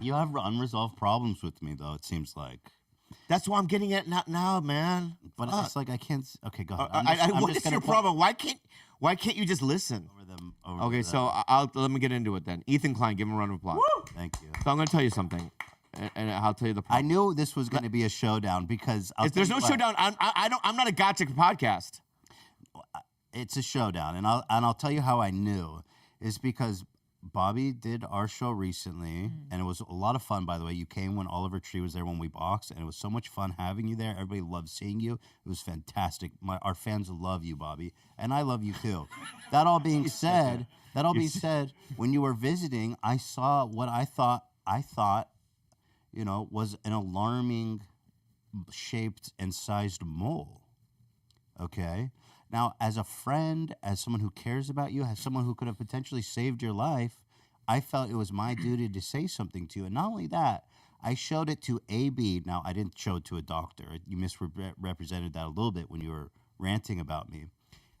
You have unresolved problems with me, though, it seems like. That's why I'm getting it now, man. But it's like I can't. Okay, go ahead. What is your problem? Why can't you just listen? Okay, so let me get into it then. Ethan Klein, give him a round of applause. Woo! Thank you. So I'm going to tell you something, and I'll tell you the problem. I knew this was going to be a showdown because there's no showdown. I'm not a gotcha podcast. It's a showdown, and I'll tell you how I knew is because Bobby did our show recently, and it was a lot of fun. By the way, you came when Oliver Tree was there when we boxed, and it was so much fun having you there. Everybody loved seeing you. It was fantastic. Our fans love you, Bobby, and I love you too. That all being said, when you were visiting, I saw what I thought, was an alarming shaped and sized mole. Okay. Now, as a friend, as someone who cares about you, as someone who could have potentially saved your life, I felt it was my duty to say something to you. And not only that, I showed it to AB. Now, I didn't show it to a doctor. You misrepresented that a little bit when you were ranting about me.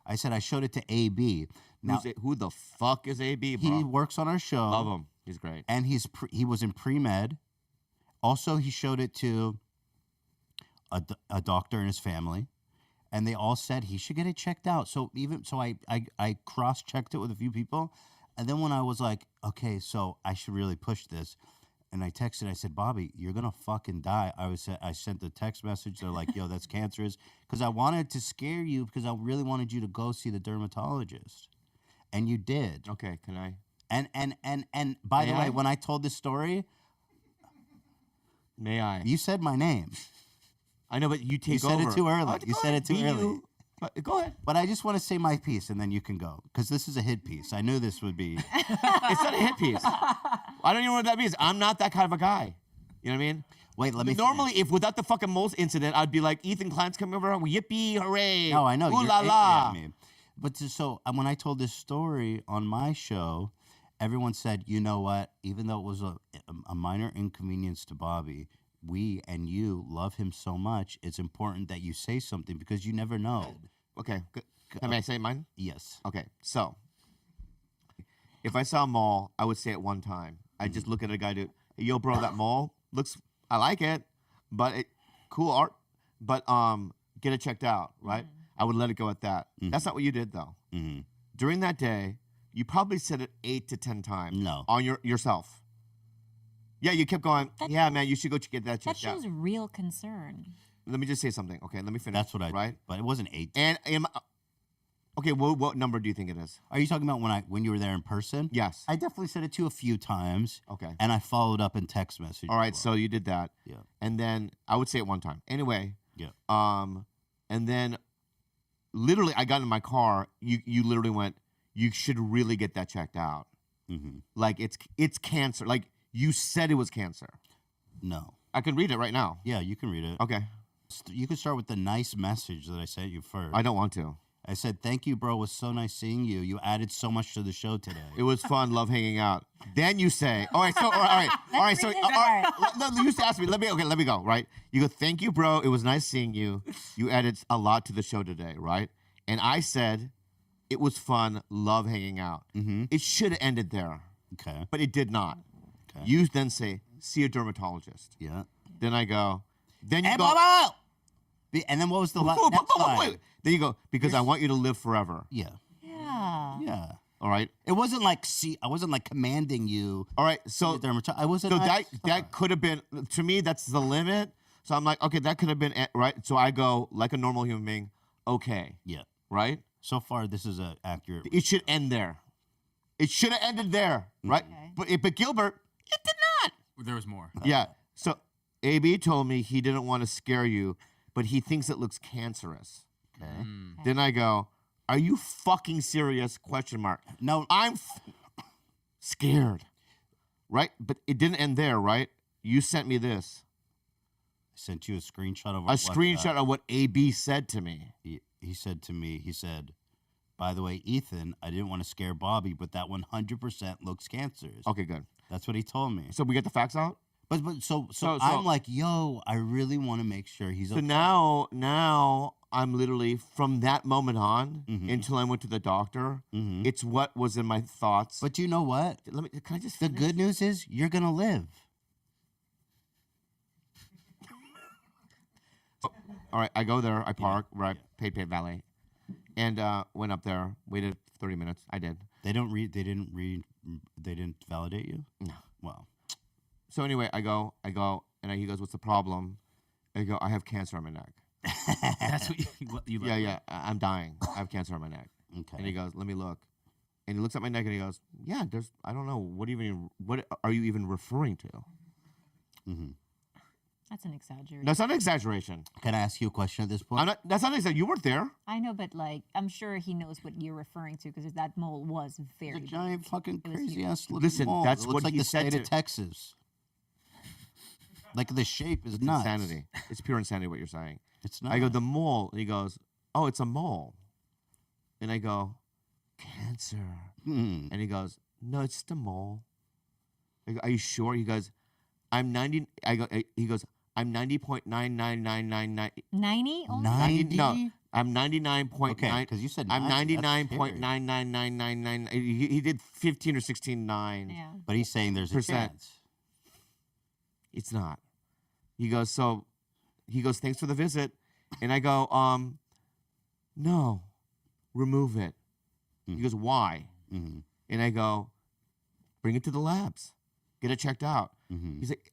I said I showed it to AB. Now, who the fuck is AB, bro? He works on our show. Love him. He's great. And he was in pre-med. Also, he showed it to a doctor and his family. And they all said he should get it checked out. So I cross-checked it with a few people. And then when I was like, okay, so I should really push this. And I texted, I said, Bobby, you're going to fucking die. I sent the text message. They're like, yo, that's cancerous. Because I wanted to scare you because I really wanted you to go see the dermatologist. And you did. Okay, can I? And by the way, when I told this story. May I? You said my name. I know, but you take over. You said it too early. You said it too early. Go ahead. But I just want to say my piece, and then you can go. Because this is a hit piece. I knew this would be. It's not a hit piece. I don't even know what that means. I'm not that kind of a guy. You know what I mean? Wait, let me Normally, if without the fucking moles incident, I'd be like, Ethan Klein's coming over. Yippee, hooray. No, I know. Ooh la la. But so when I told this story on my show, everyone said, you know what? Even though it was a minor inconvenience to Bobby, we and you love him so much, it's important that you say something because you never know. Okay. Can I say mine? Yes. Okay. So, if I saw a mole, I would say it one time. I'd just look at a guy do, hey, yo, bro, that mole I like it, but cool art, but get it checked out, right? I would let it go at that. That's not what you did, though. During that day, you probably said it 8 to 10 times. No. On yourself. Yeah, you kept going, man, you should go get that checked out. That shows real concern. Let me just say something. Okay, let me finish. That's what I right? But it wasn't 8. And okay, what number do you think it is? Are you talking about when you were there in person? Yes. I definitely said it to a few times. Okay. And I followed up in text message. All right, so you did that. Yeah. And then I would say it one time. Anyway. Yeah. And then literally I got in my car. You literally went, you should really get that checked out. Like it's cancer. Like you said it was cancer. No. I can read it right now. Yeah, you can read it. Okay. You can start with the nice message that I sent you first. I don't want to. I said, thank you, bro. It was so nice seeing you. You added so much to the show today. It was fun. Love hanging out. Then you say, all right. So you used to ask me, let me go, right? You go, thank you, bro. It was nice seeing you. You added a lot to the show today, right? And I said, it was fun. Love hanging out. It should have ended there. Okay. But it did not. Okay. You then say, see a dermatologist. Yeah. Then I go, then you hey, go. Bubba! And then what was the next line? Wait. Then you go, because I want you to live forever. Yeah. Yeah. Yeah. All right. It wasn't like I wasn't like commanding you. All right. So I wasn't. So that could have been, to me, that's the limit. So I'm like, okay, that could have been right. So I go like a normal human being. Okay. Yeah. Right. So far, this is an accurate. It should end there. It should have ended there, right? Okay. But Gilbert, it did not. There was more. Yeah. So AB told me he didn't want to scare you, but he thinks it looks cancerous. Okay. Then I go, are you fucking serious? Question mark. No, I'm scared. Right? But it didn't end there, right? You sent me this. I sent you a screenshot of of what AB said to me. He said to me, by the way, Ethan, I didn't want to scare Bobby, but that 100% looks cancerous. Okay, good. That's what he told me. So we get the facts out? But so I'm like, yo, I really want to make sure he's okay. So now I'm literally, from that moment on until I went to the doctor, it's what was in my thoughts. But you know what? Can I just The finish? good news is you're going to live. All right, I go there. I park. Right, paid valet, and went up there. Waited 30 minutes. I did. They didn't validate you? No. Well. So anyway, I go, and he goes, "What's the problem?" I go, "I have cancer on my neck." That's what you Yeah. I'm dying. I have cancer on my neck. Okay. And he goes, "Let me look." And he looks at my neck and he goes, "Yeah, there's. I don't know. What are you even referring to?" Mm-hmm. That's an exaggeration. That's not an exaggeration. Can I ask you a question at this point? That's not an exaggeration. You weren't there. I know, but like, I'm sure he knows what you're referring to because that mole was very It's a big. giant fucking It was crazy huge. ass looking Listen, mole. that's It looks what like he the said state to- of Texas. Like the shape is nuts. Insanity. It's pure insanity what you're saying. It's not. I go, "The mole." And he goes, "Oh, it's a mole." And I go, "Cancer." Hmm. And he goes, "No, it's just a mole." I go, "Are you sure?" He goes, "I'm 90." He goes, "I'm 90.99999." 90 only? 90? No, I'm 99.9. Okay, because you said I'm 90, that's scary. 99.99999. He did 15 or 16 nines. Yeah. But he's saying there's a Percent. chance. It's not. He goes, "Thanks for the visit." And I go, "No, remove it." He goes, "Why?" Mm-hmm. And I go, "Bring it to the labs. Get it checked out." Mm-hmm. He's like,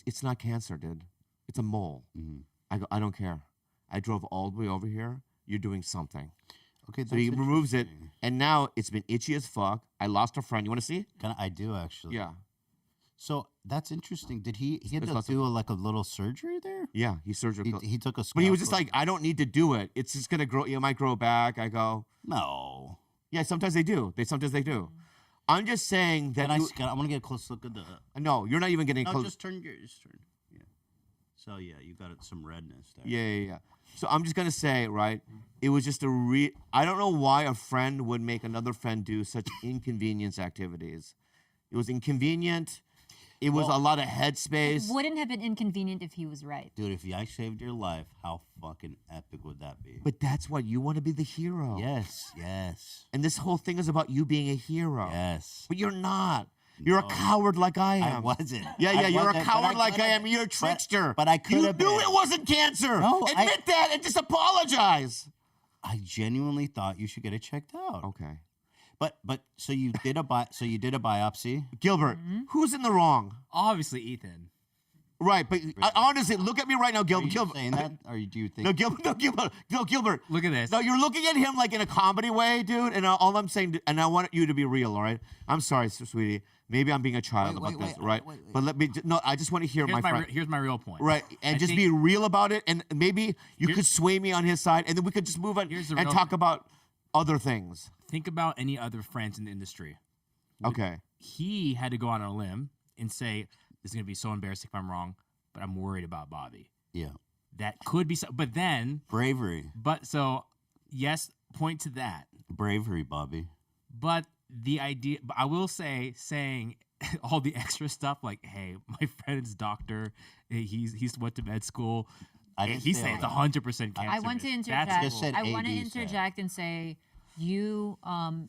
it's not cancer, dude. It's a mole." Mm-hmm. I go, "I don't care. I drove all the way over here. You're doing something." Okay, So he that's removes it, interesting. and now it's been itchy as fuck. I lost a friend. You want to see? I do actually. Yeah. So that's interesting. Did he had It's to lots of- do like a little surgery there? Yeah, he's surgical. He took a. But he was scalpel? just like, "I don't need to do it. It's just gonna grow. It might grow back." I go, No. "Yeah, sometimes they do. Sometimes they do." I'm just saying that. I want to get a close look at the. No, you're not even getting No, close. just turn. Yeah. So yeah, you got some redness there. Yeah. So I'm just gonna say, right? It was just I don't know why a friend would make another friend do such inconvenience activities. It was inconvenient. It was a lot of headspace. Wouldn't have been inconvenient if he was right. Dude, if I saved your life, how fucking epic would that be? But that's what you want to be the hero. Yes. And this whole thing is about you being a hero. Yes. But you're not. You're a coward like I I am. wasn't. Yeah, I you're a wasn't, but coward like I could've am. been. You're a trickster. But I could You have knew been. it wasn't cancer. No, Admit that and just apologize. I genuinely thought you should get it checked out. Okay. But so you did a biopsy. Gilbert, who's in the wrong? Obviously, Ethan. Right, but honestly, look at me right now, Are Gilbert. you Gilbert. saying that, or do you think? No, Gilbert. Look at this. No, you're looking at him like in a comedy way, dude. And all I'm saying, and I want you to be real, all right? I'm sorry, sweetie. Maybe I'm being a child Wait, about wait, this, wait, right? wait. But no, I just want to hear Here's my friend. here's my real point. Right, and I just think- be real about it, and maybe you Here- could sway me on his side, and then we could just move on Here's the and real- talk about other things. Think about any other friends in the industry. Okay. He had to go on a limb and say, "This is going to be so embarrassing if I'm wrong, but I'm worried about Bobby." Yeah. That could be so. But then, Bravery. yes, point to that. Bravery, Bobby. But the idea, but I will say, saying all the extra stuff like, "Hey, my friend's doctor, he's went to med school." I didn't He's say saying all it's that. 100% cancer. I want to interject. Just said I want to AD said. interject and say you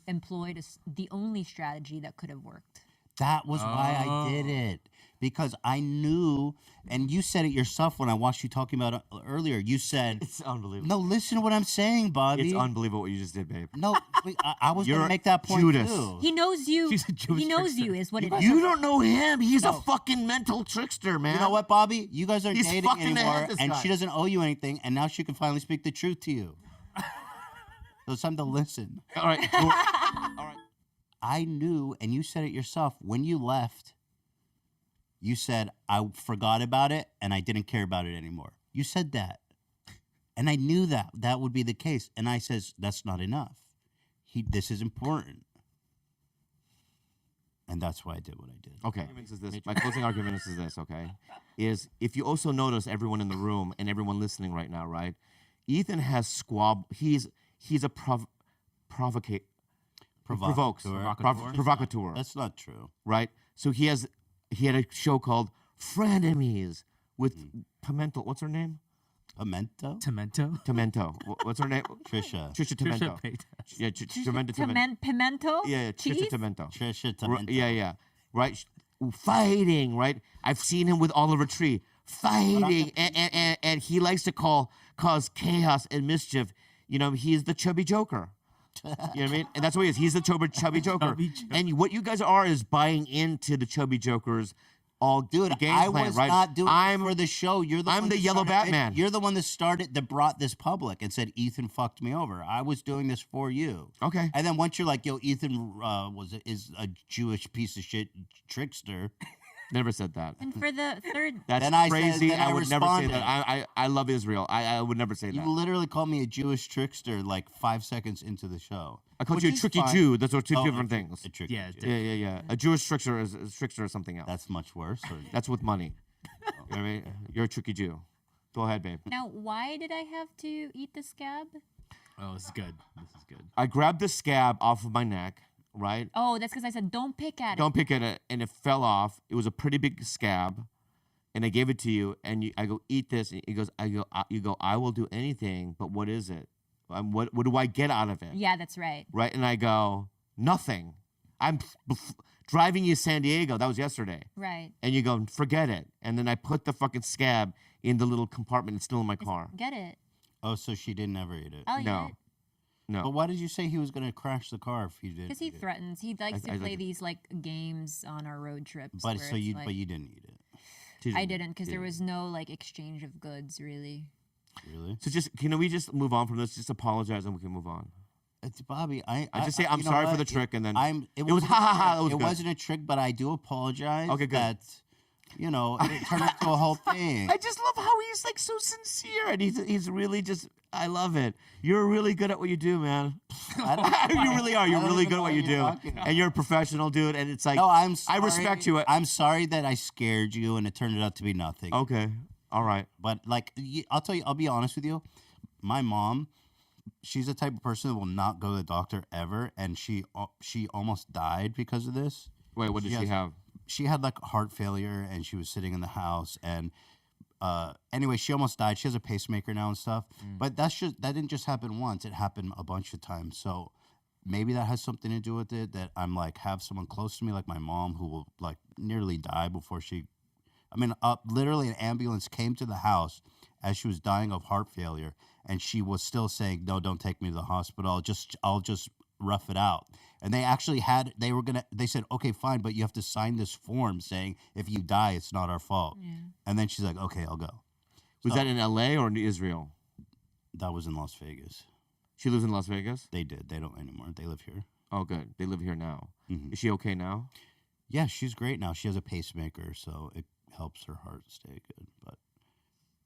employed the only strategy that could have worked. That was why I did it. Because I knew, and you said it yourself when I watched you talking about it earlier. You said, It's unbelievable. no, listen to what I'm saying, Bobby. It's unbelievable what you just did, babe. No, wait, I was going You're to make that point Judas. too. He knows you. She's a Jewish He knows trickster. you is what it guys is. You don't know him. He's a No. fucking mental trickster, man. You know what, Bobby? You guys aren't He's dating fucking anymore, ahead, this and guy. she doesn't owe you anything, and now she can finally speak the truth to you. So it's time to listen. All right. Cool. All right. I knew, and you said it yourself, when you left, you said, I forgot about it, and I didn't care about it anymore. You said that. And I knew that would be the case. And I says, that's not enough. This is important. And that's why I did what I did. Okay. My closing argument is this, okay? Is if you also notice everyone in the room and everyone listening right now, right? Ethan has he's a provocateur. Provocateur. That's not true. Right? So he had a show called Frenemies with Pimento. What's her name? Pimento? Pimento. What's her name? Trisha. Trisha Pimento. Yeah, Pimento. Pimento? Yeah, Cheese? Trisha Pimento. Trisha Right, Pimento. yeah. Right? Fighting, right? I've seen him with Oliver Tree. fighting, and he likes to cause chaos and mischief. You know, he's the chubby Joker. You know what I mean? And that's what he is. He's the chubby Joker. Chubby Joker. And what you guys are is buying into the chubby Joker's Dude, game I plan, was right? not doing it for the show. I'm one the that yellow started it. Batman. You're the one that brought this public and said Ethan fucked me over. I was doing this for you. Okay. And then once you're like, yo, Ethan is a Jewish piece of shit trickster. Never said that. And for the third, That's Then I said- crazy. then I I would never say responded. that. I love Israel. I would never say You that. literally called me a Jewish trickster like 5 seconds into the show. I called which you a is tricky fine. Jew. Those are two Oh, different things. A tricky Yeah, Jew. Yeah. A Jewish trickster is something else. That's much worse. Or- That's with money. You know what I mean? You're a tricky Jew. Go ahead, babe. now why did I have to eat the scab? Oh, this is good. This is good. I grabbed the scab off of my neck, right? Oh, that's because I said don't pick at it. Don't pick at it, and it fell off. It was a pretty big scab, and I gave it to you, and I go, eat this. And you go, I will do anything, but what is it? What do I get out of it? Yeah, that's right. Right? And I go, nothing. I'm driving you to San Diego. That was yesterday. Right. And you go, forget it. And then I put the fucking scab in the little compartment. It's still in my car. Get it. Oh, so she didn't ever eat it. I'll No. eat it. No. But why did you say he was going to crash the car if he did? Because he eat it? threatens. He likes I to play like it. these like games on our road trips. But where so it's you like- but you didn't eat it. She I didn't because there Yeah. was no like exchange of goods really. Really? So can we just move on from this? Just apologize and we can move on. It's Bobby. I just say I'm you know sorry for what? the trick, and then It was wasn't ha, a ha, ha, trick. that was It good. wasn't a trick, but I do apologize. Okay, good. That it turned into a whole thing. I just love how he's like so sincere, and he's really just. I love it. You're really good at what you do, man. I don't- You really are. You're I don't really even good know at what what you you're do, talking about. and you're a professional, dude. And it's like, No, I'm sorry. I respect you. I'm sorry that I scared you and it turned out to be nothing. Okay, all right. But like, I'll tell you, I'll be honest with you. My mom, she's the type of person that will not go to the doctor ever, and she almost died because of this. Wait, what did she has- have? She had like heart failure, and she was sitting in the house, and anyway, she almost died. She has a pacemaker now and stuff. But that didn't just happen once; it happened a bunch of times. So maybe that has something to do with it. That I'm like have someone close to me, like my mom, who will like nearly die before she. I mean, literally, an ambulance came to the house as she was dying of heart failure, and she was still saying, "No, don't take me to the hospital. I'll just rough it out." And they actually they said, "Okay, fine, but you have to sign this form saying if you die, it's not our fault." Yeah. And then she's like, "Okay, I'll go." Was So- that in L.A. or in Israel? That was in Las Vegas. She lives in Las Vegas. They did. They don't anymore. They live here. Oh, good. They live here now. Mhm. Is she okay now? Yeah, she's great now. She has a pacemaker, so it helps her heart stay good.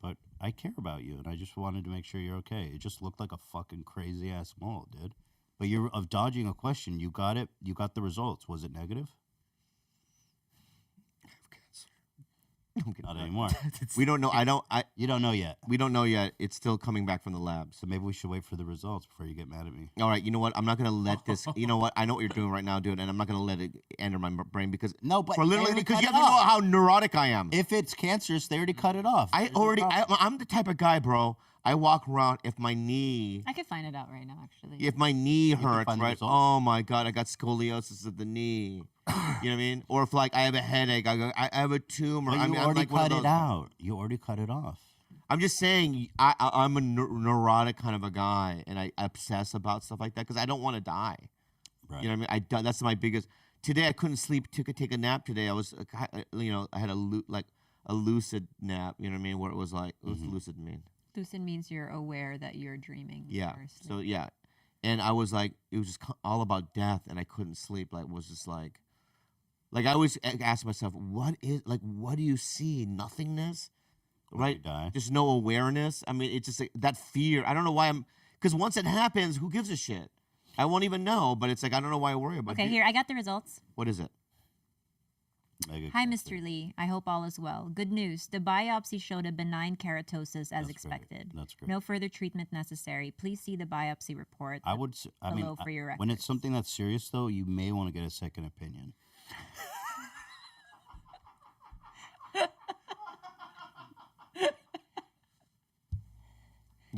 But I care about you, and I just wanted to make sure you're okay. It just looked like a fucking crazy ass mole, dude. But you're of dodging a question. You got it. You got the results. Was it negative? Not anymore. We don't know. You don't know yet. We don't know yet. It's still coming back from the labs. So maybe we should wait for the results before you get mad at me. All right. You know what? I'm not gonna let this. You know what? I know what you're doing right now, dude, and I'm not gonna let it enter my brain because No, but for they literally already because cut you it have to know off. how neurotic I am. If it's cancerous, they already cut it off. I'm the type of guy, bro. I walk around if my knee I could find it out right now actually. if my knee can hurts, find the right? results. Oh my god, I got scoliosis of the knee. You know what I mean? Or if like I have a headache, I have a tumor. But I you mean, I'm already like one of cut those it out. You already cut it off. I'm just saying, I'm a neurotic kind of a guy, and I obsess about stuff like that because I don't want to die. Right. You know what I mean? That's my biggest. Today I couldn't sleep. Take a nap today. I was, I had a lucid nap. You know what I mean? Where it was like, what's lucid mean? Lucid means you're aware that you're dreaming. Yeah. or So sleep. yeah, and I was like, it was just all about death, and I couldn't sleep. Like, it was just like I always ask myself, what do you see? Nothingness, right? you die. Just no awareness. I mean, it's just like, that fear. I don't know why because once it happens, who gives a shit? I won't even know. But it's like I don't know why I worry about it. Okay, here I got the results. What is it? Mega Hi, cancer. Mr. Lee. I hope all is well. Good news. The biopsy showed a benign keratosis as That's great. expected. That's great. No further treatment necessary. Please see the biopsy report. I would. I mean, below for your when records. it's something that's serious, though, you may want to get a second opinion.